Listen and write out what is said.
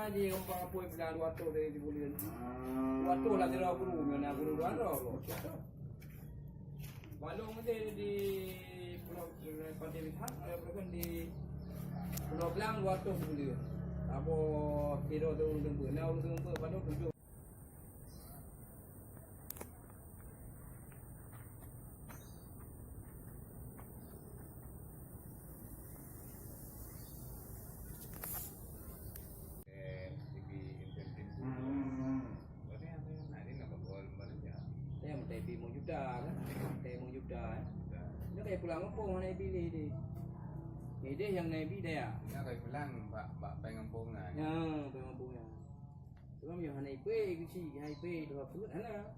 Dia orang apa pelan 200 dari di bulan. 200 lah dia guru mana guru 200. Balong dia di Pulau Pantai Bintang, bukan di Pulau Belang 200 bulan. Apa kira tu urang tempat. Nah urang tempat pada 7. Tapi mau juta kan, tapi mau juta. Nó kayak pulang apa mana pilih dia? Ini yang nabi dia. Nó kayak pulang, bak pengampung lah. Ya, pengampungnya. Cuma yang nabi, kisi nabi dua puluh, ana.